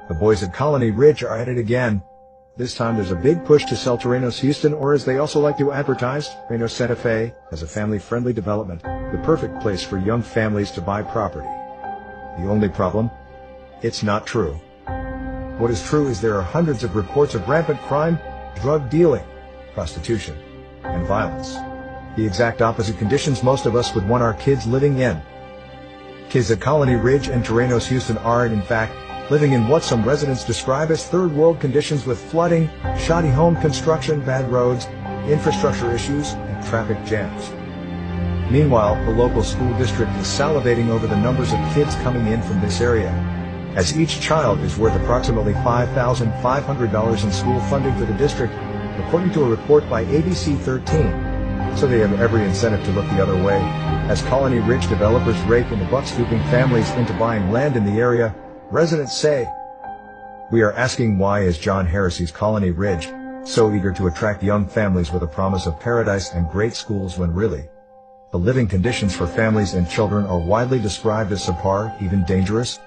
The boys at Colony Ridge are at it again. This time there's a big push to sell Terrenos Houston, or as they also like to advertise, Terrenos Santa Fe, as a family-friendly development, the perfect place for young families to buy property. The only problem? It's not true. What is true is there are hundreds of reports of rampant crime, drug dealing, prostitution, and violence. The exact opposite conditions most of us would want our kids living in. Kids at Colony Ridge and Terrenos Houston are, in fact, living in what some residents describe as third-world conditions with flooding, shoddy home construction, bad roads, infrastructure issues, and traffic jams. Meanwhile, the local school district is salivating over the numbers of kids coming in from this area, as each child is worth approximately $5,500 in school funding for the district, according to a report by ABC 13. So they have every incentive to look the other way, as Colony Ridge developers rake in the buck, scooping families into buying land in the area. Residents say, "We are asking, why is John Harris's Colony Ridge so eager to attract young families with a promise of paradise and great schools when really, the living conditions for families and children are widely described as subpar, even dangerous?"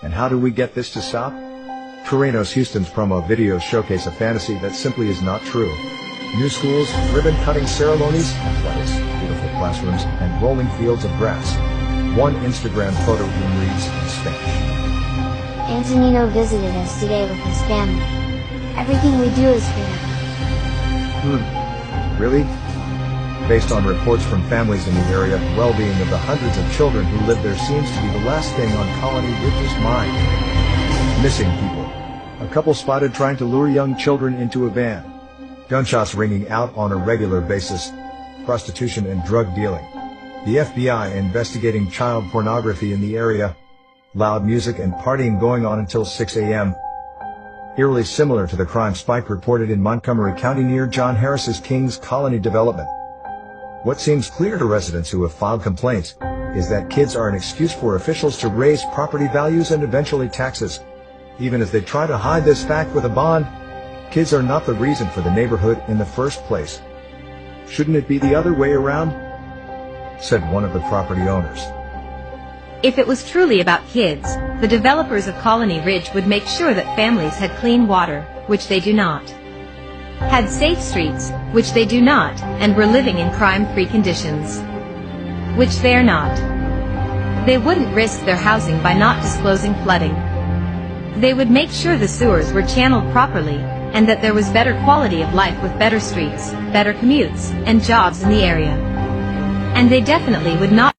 And how do we get this to stop? Terrenos Houston's promo videos showcase a fantasy that simply is not true. New schools, ribbon-cutting ceremonies, athletics, beautiful classrooms, and rolling fields of grass. One Instagram photo even reads in Spanish. Antonino visited us today with his family. Everything we do is for them. Really? Based on reports from families in the area, the well-being of the hundreds of children who live there seems to be the last thing on Colony Ridge's mind. Missing people. A couple spotted trying to lure young children into a van. Gunshots ringing out on a regular basis. Prostitution and drug dealing. The FBI investigating child pornography in the area. Loud music and partying going on until 6 a.m. Eerily similar to the crime spike reported in Montgomery County near John Harris's Kings Colony development. What seems clear to residents who have filed complaints is that kids are an excuse for officials to raise property values and eventually taxes. Even as they try to hide this fact with a bond, kids are not the reason for the neighborhood in the first place. Shouldn't it be the other way around? Said one of the property owners. If it was truly about kids, the developers of Colony Ridge would make sure that families had clean water, which they do not, had safe streets, which they do not, and were living in crime-free conditions, which they're not. They wouldn't risk their housing by not disclosing flooding. They would make sure the sewers were channeled properly, and that there was better quality of life with better streets, better commutes, and jobs in the area. And they definitely would not